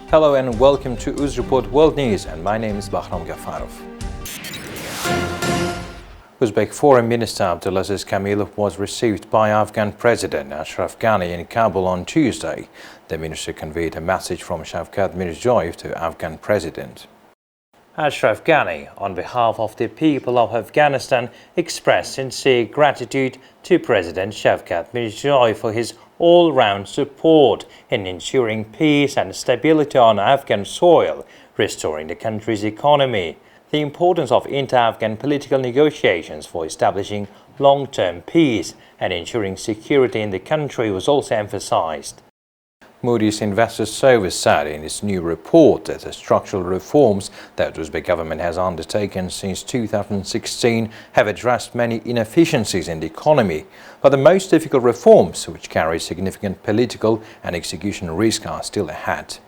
Hello and welcome to UzReport World News, and my name is Bahram Gafarov. Uzbek Foreign Minister Abdulaziz Kamilov was received by Afghan President Ashraf Ghani in Kabul on Tuesday. The minister conveyed a message from Shavkat Mirziyoyev to Afghan President. Ashraf Ghani, on behalf of the people of Afghanistan, expressed sincere gratitude to President Shavkat Mirziyoyev for his all-round support in ensuring peace and stability on Afghan soil, restoring the country's economy. The importance of inter-Afghan political negotiations for establishing long-term peace and ensuring security in the country was also emphasized. Moody's Investors Service said in its new report that the structural reforms that the Uzbek government has undertaken since 2016 have addressed many inefficiencies in the economy, but the most difficult reforms, which carry significant political and execution risk, are still ahead.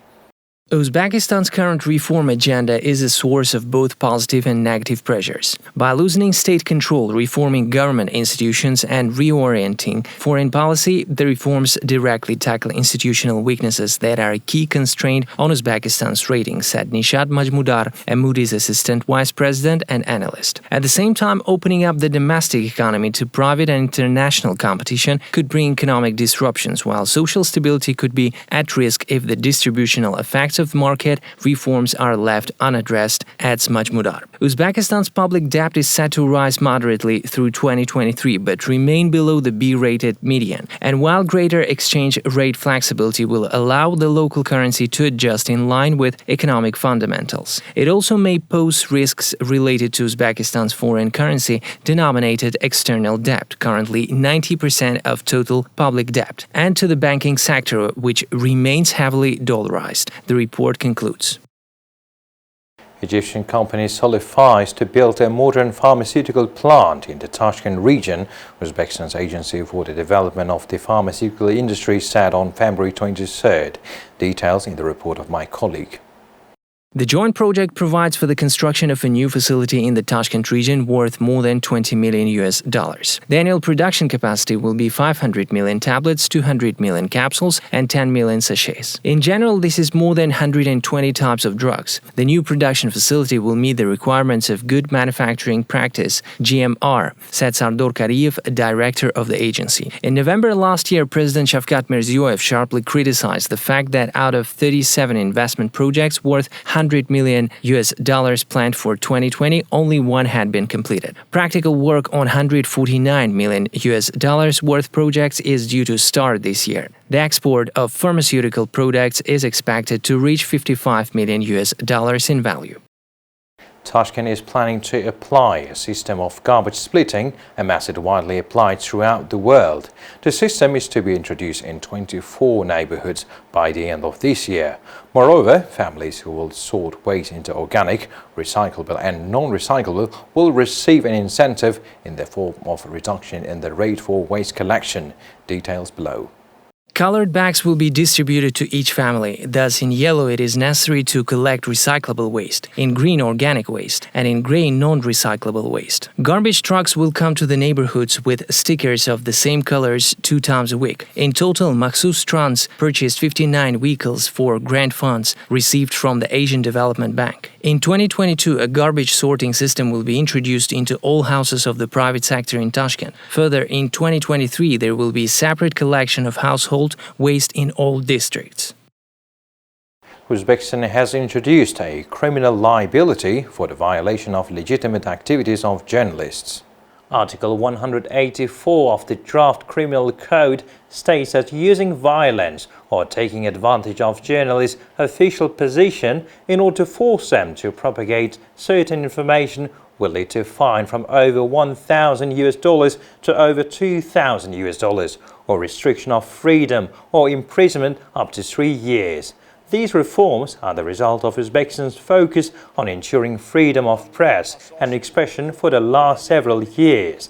Uzbekistan's current reform agenda is a source of both positive and negative pressures. By loosening state control, reforming government institutions, and reorienting foreign policy, the reforms directly tackle institutional weaknesses that are a key constraint on Uzbekistan's rating, said Nishat Majmudar, a Moody's assistant vice president and analyst. At the same time, opening up the domestic economy to private and international competition could bring economic disruptions, while social stability could be at risk if the distributional effects of market reforms are left unaddressed, adds Majmudar. Uzbekistan's public debt is set to rise moderately through 2023 but remain below the B-rated median. And while greater exchange rate flexibility will allow the local currency to adjust in line with economic fundamentals, it also may pose risks related to Uzbekistan's foreign currency denominated external debt, currently 90% of total public debt, and to the banking sector, which remains heavily dollarized. The report concludes. Egyptian company solidifies to build a modern pharmaceutical plant in the Tashkent region, Uzbekistan's Agency for the Development of the Pharmaceutical Industry said on February 23rd. Details in the report of my colleague. The joint project provides for the construction of a new facility in the Tashkent region worth more than $20 million. The annual production capacity will be 500 million tablets, 200 million capsules, and 10 million sachets. In general, this is more than 120 types of drugs. The new production facility will meet the requirements of good manufacturing practice, GMR, said Sardor Kariyev, director of the agency. In November last year, President Shavkat Mirziyoyev sharply criticized the fact that out of 37 investment projects worth $100 million planned for 2020, only one had been completed. Practical work on $149 million worth projects is due to start this year. The export of pharmaceutical products is expected to reach $55 million in value. Tashkent is planning to apply a system of garbage splitting, a method widely applied throughout the world. The system is to be introduced in 24 neighborhoods by the end of this year. Moreover, families who will sort waste into organic, recyclable and non-recyclable will receive an incentive in the form of a reduction in the rate for waste collection. Details below. Colored bags will be distributed to each family. Thus, in yellow, it is necessary to collect recyclable waste, in green, organic waste, and in gray, non-recyclable waste. Garbage trucks will come to the neighborhoods with stickers of the same colors 2 times a week. In total, Maxus Trans purchased 59 vehicles for grant funds received from the Asian Development Bank. In 2022, a garbage sorting system will be introduced into all houses of the private sector in Tashkent. Further, in 2023, there will be separate collection of household waste in all districts. Uzbekistan has introduced a criminal liability for the violation of legitimate activities of journalists. Article 184 of the Draft Criminal Code states that using violence or taking advantage of journalists' official position in order to force them to propagate certain information will lead to a fine from over $1,000 to over $2,000 or restriction of freedom or imprisonment up to 3 years. These reforms are the result of Uzbekistan's focus on ensuring freedom of press and expression for the last several years.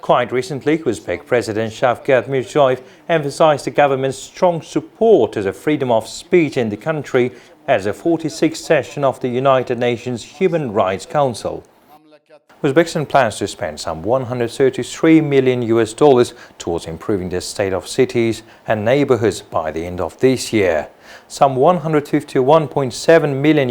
Quite recently, Uzbek President Shavkat Mirziyoyev emphasized the government's strong support to the freedom of speech in the country at the 46th session of the United Nations Human Rights Council. Uzbekistan plans to spend some $133 million towards improving the state of cities and neighborhoods by the end of this year. Some $151.7 million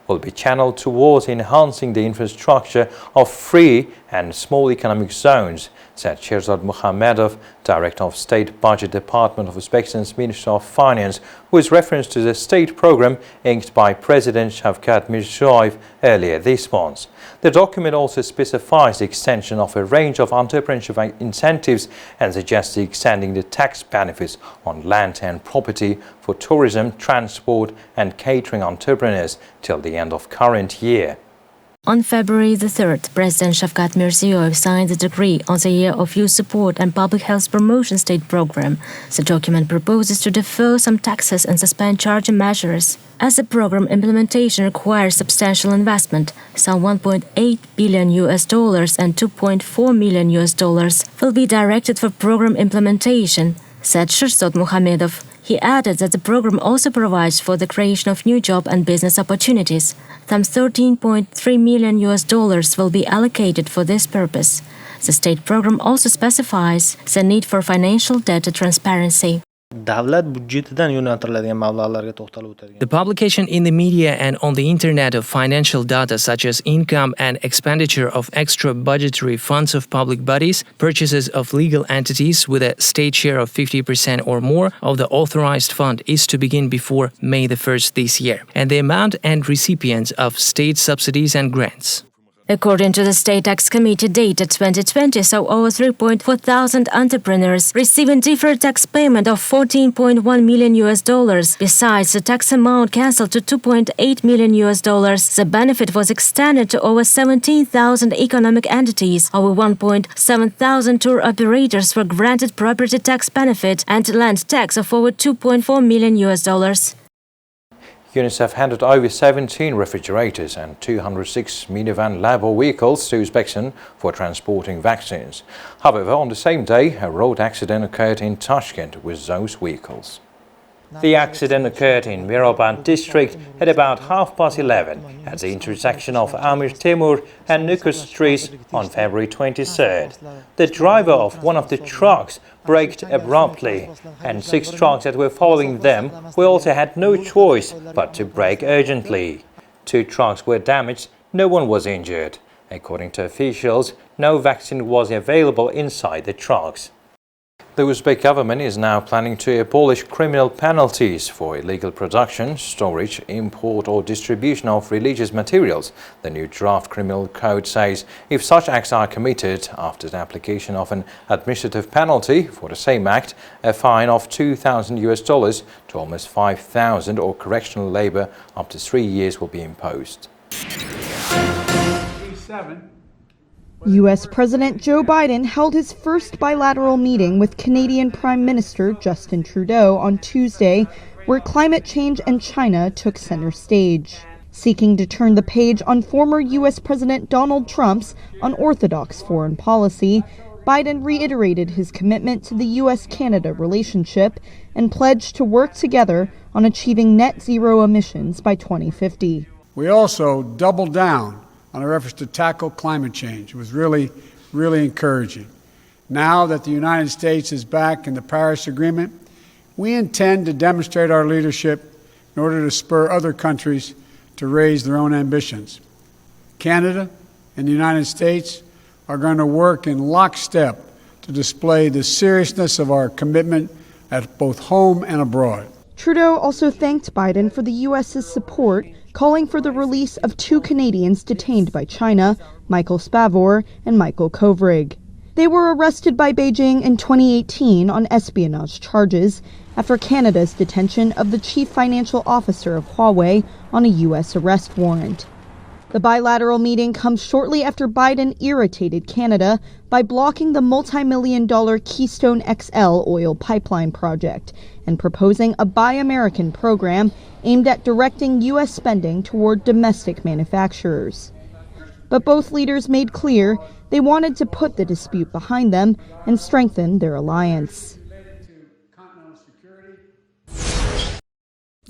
will be channeled towards enhancing the infrastructure of free and small economic zones, said Sherzad Muhammadov, Director of State Budget Department of Uzbekistan's Ministry of Finance, who is reference to the state program inked by President Shavkat Mirziyoyev earlier this month. The document also specifies the extension of a range of entrepreneurship incentives and suggests extending the tax benefits on land and property for tourism, transport and catering entrepreneurs till the end of current year. On February the 3rd, President Shavkat Mirziyoyev signed the decree on the Year of Youth Support and Public Health Promotion State Program. The document proposes to defer some taxes and suspend charging measures. As the program implementation requires substantial investment, some $1.8 billion and $2.4 million will be directed for program implementation, said Sherzad Muhammadov. He added that the program also provides for the creation of new job and business opportunities. Some $13.3 million will be allocated for this purpose. The state program also specifies the need for financial data transparency. The publication in the media and on the internet of financial data such as income and expenditure of extra budgetary funds of public bodies, purchases of legal entities with a state share of 50% or more of the authorized fund is to begin before May the 1st this year, and the amount and recipients of state subsidies and grants. According to the State Tax Committee data 2020, saw over 3.4 thousand entrepreneurs receiving deferred tax payment of $14.1 million. Besides the tax amount cancelled to $2.8 million, the benefit was extended to over 17,000 economic entities. Over 1.7 thousand tour operators were granted property tax benefit and land tax of over $2.4 million. UNICEF handed over 17 refrigerators and 206 minivan Labo vehicles to Uzbekistan for transporting vaccines. However, on the same day, a road accident occurred in Tashkent with those vehicles. The accident occurred in Miroband district at about 11:30 at the intersection of Amir Temur and Nukus streets on February 23rd. The driver of one of the trucks braked abruptly, and 6 trucks that were following them also had no choice but to brake urgently. 2 trucks were damaged, no one was injured. According to officials, no vaccine was available inside the trucks. The Uzbek government is now planning to abolish criminal penalties for illegal production, storage, import or distribution of religious materials. The new draft criminal code says if such acts are committed after the application of an administrative penalty for the same act, a fine of $2,000 to almost $5,000 or correctional labor up to 3 years will be imposed. U.S. President Joe Biden held his first bilateral meeting with Canadian Prime Minister Justin Trudeau on Tuesday, where climate change and China took center stage. Seeking to turn the page on former U.S. President Donald Trump's unorthodox foreign policy, Biden reiterated his commitment to the U.S.-Canada relationship and pledged to work together on achieving net zero emissions by 2050. We also doubled down on our efforts to tackle climate change. It was really encouraging. Now that the United States is back in the Paris Agreement, we intend to demonstrate our leadership in order to spur other countries to raise their own ambitions. Canada and the United States are going to work in lockstep to display the seriousness of our commitment at both home and abroad. Trudeau also thanked Biden for the U.S.'s support, calling for the release of 2 Canadians detained by China, Michael Spavor and Michael Kovrig. They were arrested by Beijing in 2018 on espionage charges after Canada's detention of the chief financial officer of Huawei on a U.S. arrest warrant. The bilateral meeting comes shortly after Biden irritated Canada by blocking the multi-million-dollar Keystone XL oil pipeline project and proposing a Buy American program aimed at directing U.S. spending toward domestic manufacturers. But both leaders made clear they wanted to put the dispute behind them and strengthen their alliance.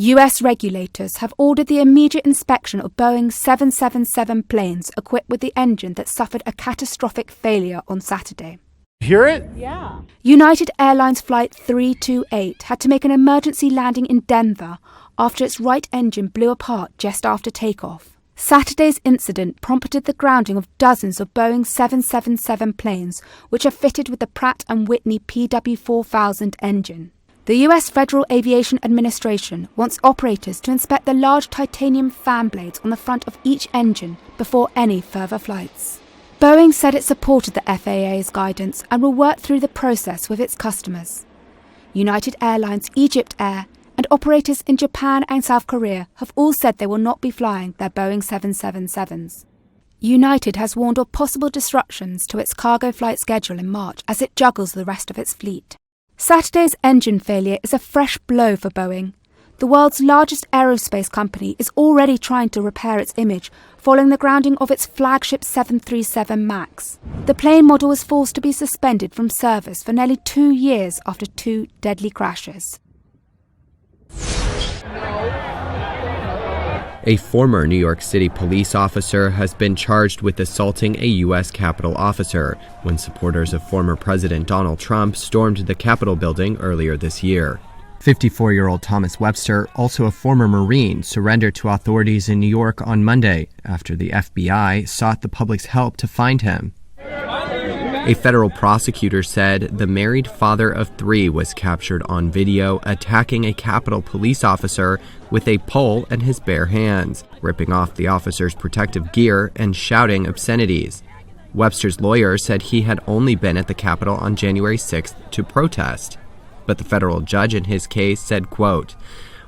US regulators have ordered the immediate inspection of Boeing 777 planes equipped with the engine that suffered a catastrophic failure on Saturday. Hear it? Yeah. United Airlines Flight 328 had to make an emergency landing in Denver after its right engine blew apart just after takeoff. Saturday's incident prompted the grounding of dozens of Boeing 777 planes, which are fitted with the Pratt & Whitney PW4000 engine. The US Federal Aviation Administration wants operators to inspect the large titanium fan blades on the front of each engine before any further flights. Boeing said it supported the FAA's guidance and will work through the process with its customers. United Airlines, Egypt Air, and operators in Japan and South Korea have all said they will not be flying their Boeing 777s. United has warned of possible disruptions to its cargo flight schedule in March as it juggles the rest of its fleet. Saturday's engine failure is a fresh blow for Boeing. The world's largest aerospace company is already trying to repair its image following the grounding of its flagship 737 MAX. The plane model was forced to be suspended from service for nearly 2 years after 2 deadly crashes. A former New York City police officer has been charged with assaulting a U.S. Capitol officer when supporters of former President Donald Trump stormed the Capitol building earlier this year. 54-year-old Thomas Webster, also a former Marine, surrendered to authorities in New York on Monday after the FBI sought the public's help to find him. A federal prosecutor said the married father of 3 was captured on video attacking a Capitol police officer with a pole and his bare hands, ripping off the officer's protective gear and shouting obscenities. Webster's lawyer said he had only been at the Capitol on January 6th to protest. But the federal judge in his case said, quote,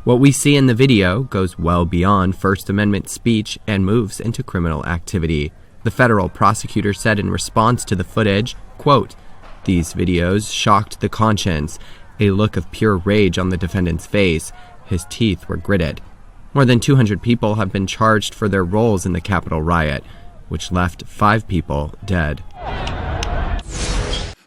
"What we see in the video goes well beyond First Amendment speech and moves into criminal activity." The federal prosecutor said in response to the footage, quote, "These videos shocked the conscience, a look of pure rage on the defendant's face. His teeth were gritted." More than 200 people have been charged for their roles in the Capitol riot, which left 5 people dead.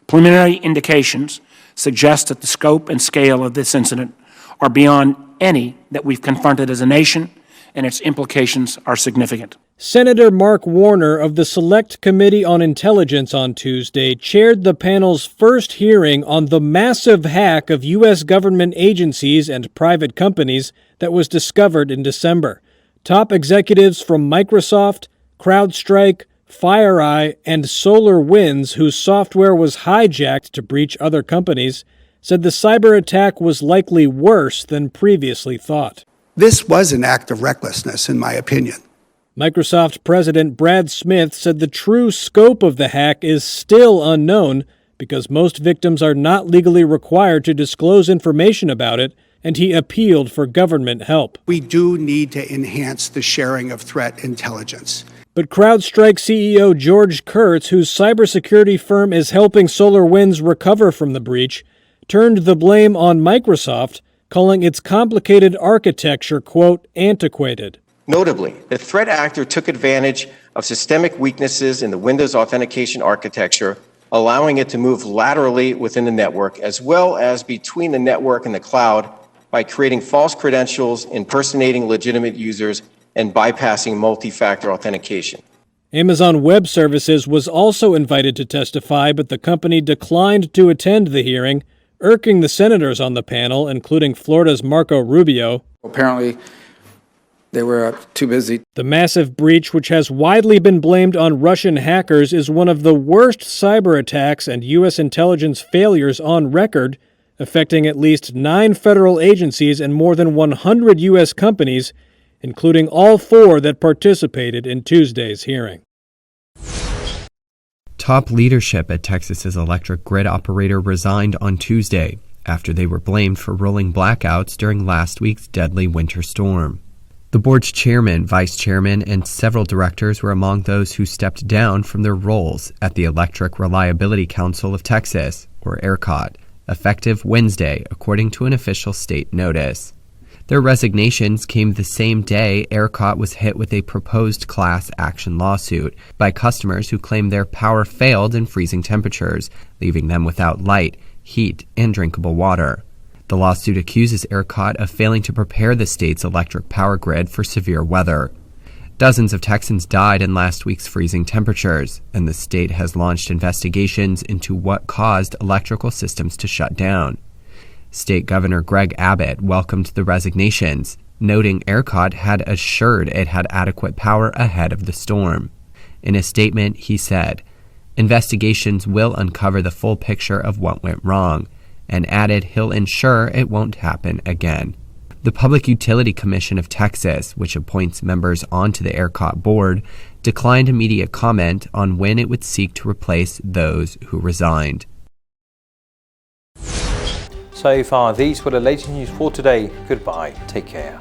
Preliminary indications suggest that the scope and scale of this incident are beyond any that we've confronted as a nation, and its implications are significant. Senator Mark Warner of the Select Committee on Intelligence on Tuesday chaired the panel's first hearing on the massive hack of U.S. government agencies and private companies that was discovered in December. Top executives from Microsoft, CrowdStrike, FireEye, and SolarWinds, whose software was hijacked to breach other companies, said the cyber attack was likely worse than previously thought. This was an act of recklessness, in my opinion. Microsoft President Brad Smith said the true scope of the hack is still unknown because most victims are not legally required to disclose information about it, and he appealed for government help. We do need to enhance the sharing of threat intelligence. But CrowdStrike CEO George Kurtz, whose cybersecurity firm is helping SolarWinds recover from the breach, turned the blame on Microsoft, calling its complicated architecture, quote, antiquated. Notably, the threat actor took advantage of systemic weaknesses in the Windows authentication architecture, allowing it to move laterally within the network as well as between the network and the cloud by creating false credentials, impersonating legitimate users, and bypassing multi-factor authentication. Amazon Web Services was also invited to testify, but the company declined to attend the hearing, irking the senators on the panel, including Florida's Marco Rubio. Apparently, they were too busy. The massive breach, which has widely been blamed on Russian hackers, is one of the worst cyber attacks and U.S. intelligence failures on record, affecting at least 9 federal agencies and more than 100 U.S. companies, including all 4 that participated in Tuesday's hearing. Top leadership at Texas's electric grid operator resigned on Tuesday after they were blamed for rolling blackouts during last week's deadly winter storm. The board's chairman, vice chairman, and several directors were among those who stepped down from their roles at the Electric Reliability Council of Texas, or ERCOT, effective Wednesday, according to an official state notice. Their resignations came the same day ERCOT was hit with a proposed class action lawsuit by customers who claimed their power failed in freezing temperatures, leaving them without light, heat, and drinkable water. The lawsuit accuses ERCOT of failing to prepare the state's electric power grid for severe weather. Dozens of Texans died in last week's freezing temperatures, and the state has launched investigations into what caused electrical systems to shut down. State Governor Greg Abbott welcomed the resignations, noting ERCOT had assured it had adequate power ahead of the storm. In a statement, he said, "Investigations will uncover the full picture of what went wrong," and added he'll ensure it won't happen again. The Public Utility Commission of Texas, which appoints members onto the ERCOT board, declined immediate comment on when it would seek to replace those who resigned. So far, these were the latest news for today. Goodbye. Take care.